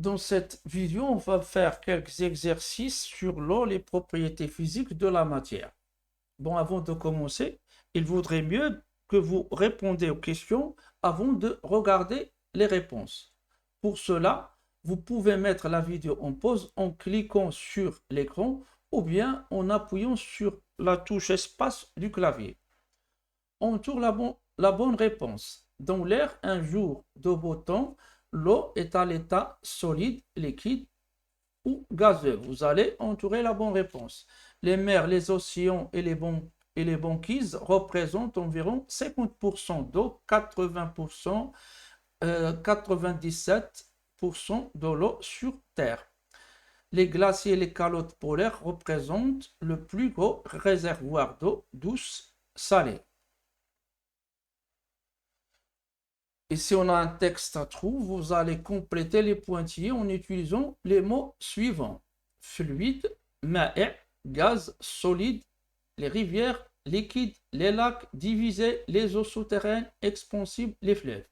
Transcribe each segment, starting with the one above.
Dans cette vidéo, on va faire quelques exercices sur l'eau, les propriétés physiques de la matière. Bon, avant de commencer, il vaudrait mieux que vous répondiez aux questions avant de regarder les réponses. Pour cela, vous pouvez mettre la vidéo en pause en cliquant sur l'écran ou bien en appuyant sur la touche espace du clavier. On tourne la bonne réponse. Dans l'air, un jour de beau temps, l'eau est à l'état solide, liquide ou gazeux. Vous allez entourer la bonne réponse. Les mers, les océans et les banquises représentent environ 50% d'eau, 80%, 97% de l'eau sur Terre. Les glaciers et les calottes polaires représentent le plus gros réservoir d'eau douce salée. Et si on a un texte à trous, vous allez compléter les pointillés en utilisant les mots suivants. Fluide, ma'i, gaz, solide, les rivières, liquides, les lacs, divisés, les eaux souterraines, expansibles, les fleuves.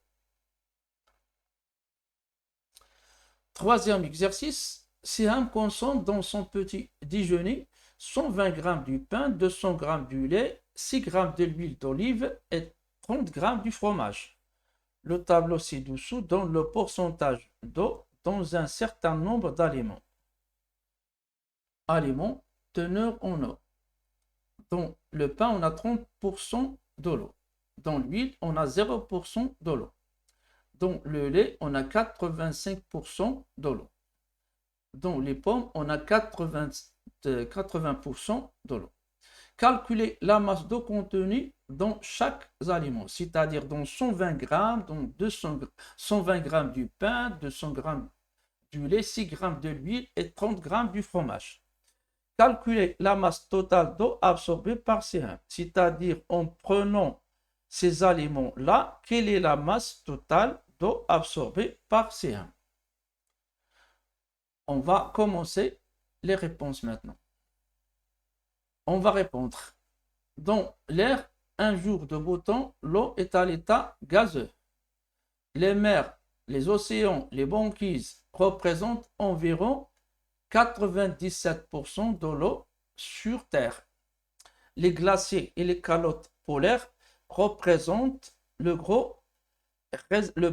Troisième exercice, Siham consomme dans son petit déjeuner 120 g du pain, 200 g du lait, 6 g de l'huile d'olive et 30 g du fromage. Le tableau ci-dessous donne le pourcentage d'eau dans un certain nombre d'aliments. Aliments, teneur en eau. Dans le pain, on a 30% de l'eau. Dans l'huile, on a 0% de l'eau. Dans le lait, on a 85% de l'eau. Dans les pommes, on a 80% de l'eau. Calculer la masse d'eau contenue dans chaque aliment, c'est-à-dire dans 120 grammes, dans 120 grammes du pain, 200 grammes du lait, 6 grammes de l'huile et 30 grammes du fromage. Calculer la masse totale d'eau absorbée par ces reins, c'est-à-dire en prenant ces aliments-là, quelle est la masse totale d'eau absorbée par ces reins? On va commencer les réponses maintenant. On va répondre. Dans l'air, un jour de beau temps, l'eau est à l'état gazeux. Les mers, les océans, les banquises représentent environ 97% de l'eau sur Terre. Les glaciers et les calottes polaires représentent le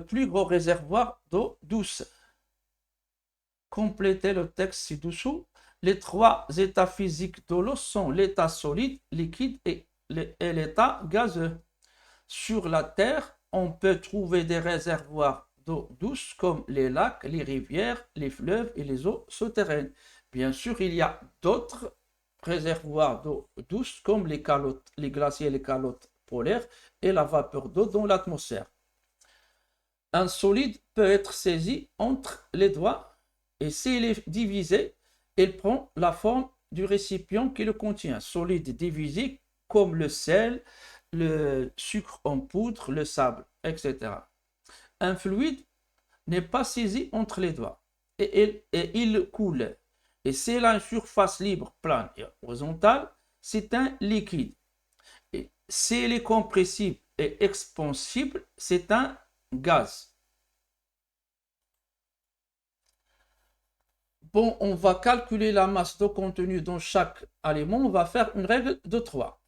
plus gros réservoir d'eau douce. Complétez le texte ci-dessous. Les trois états physiques de l'eau sont l'état solide, liquide et l'état gazeux. Sur la Terre, on peut trouver des réservoirs d'eau douce comme les lacs, les rivières, les fleuves et les eaux souterraines. Bien sûr, il y a d'autres réservoirs d'eau douce comme les glaciers et les calottes polaires et la vapeur d'eau dans l'atmosphère. Un solide peut être saisi entre les doigts et s'il est divisé, il prend la forme du récipient qui le contient. Solide divisé comme le sel, le sucre en poudre, le sable, etc. Un fluide n'est pas saisi entre les doigts et il coule. Et s'il a une surface libre, plane et horizontale, c'est un liquide. Et s'il est compressible et expansible, c'est un gaz. Bon, on va calculer la masse d'eau contenue dans chaque aliment. On va faire une règle de 3.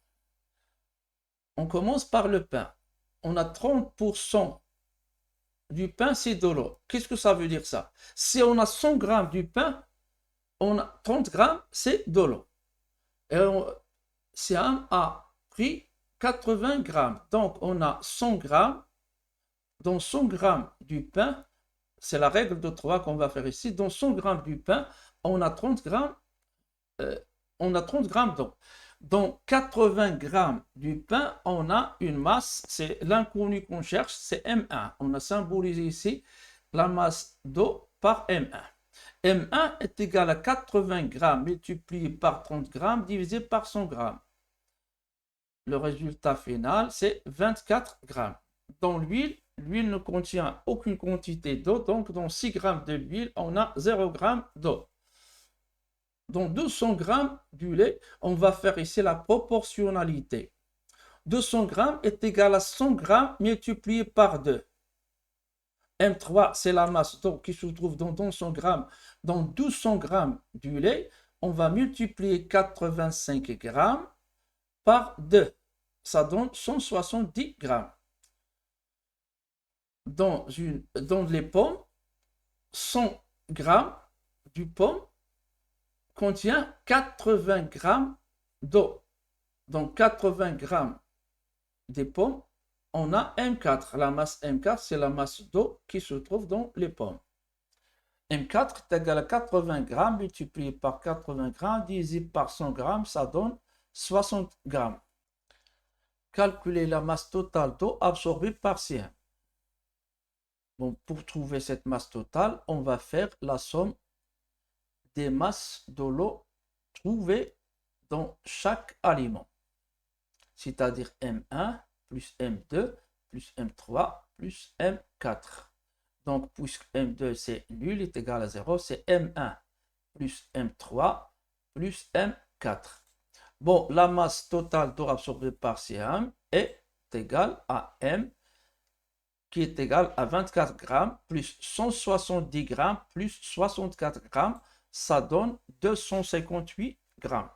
On commence par le pain. On a 30% du pain, c'est de l'eau. Qu'est-ce que ça veut dire ça? Si on a 100 grammes du pain, on a 30 grammes, c'est de l'eau. Et Siam a pris 80 grammes. Donc, on a 100 grammes. Dans 100 grammes du pain, c'est la règle de 3 qu'on va faire ici. Dans 100 grammes du pain, on a 30 grammes, d'eau. Dans 80 grammes du pain, on a une masse, c'est l'inconnu qu'on cherche, c'est M1. On a symbolisé ici la masse d'eau par M1. M1 est égal à 80 grammes multiplié par 30 grammes divisé par 100 grammes. Le résultat final, c'est 24 grammes. Dans l'huile ne contient aucune quantité d'eau, donc dans 6 grammes de l'huile, on a 0 g d'eau. Dans 200 grammes du lait, on va faire ici la proportionnalité. 200 grammes est égal à 100 grammes multiplié par 2. M3, c'est la masse d'eau qui se trouve dans 200 grammes, dans 1200 grammes du lait. On va multiplier 85 grammes par 2. Ça donne 170 grammes. Dans les pommes, 100 grammes du pomme contient 80 grammes d'eau. Donc 80 grammes des pommes, on a M4. La masse M4, c'est la masse d'eau qui se trouve dans les pommes. M4 est égal à 80 grammes multiplié par 80 grammes divisé par 100 grammes, ça donne 60 grammes. Calculer la masse totale d'eau absorbée par CM. Bon, pour trouver cette masse totale, on va faire la somme des masses de l'eau trouvées dans chaque aliment. C'est-à-dire M1 plus M2 plus M3 plus M4. Donc, puisque M2 c'est nul, est égal à 0, c'est M1 plus M3 plus M4. Bon, la masse totale d'eau absorbée par CM est égale à M, qui est égal à 24 grammes plus 170 grammes plus 64 grammes. Ça donne 258 grammes.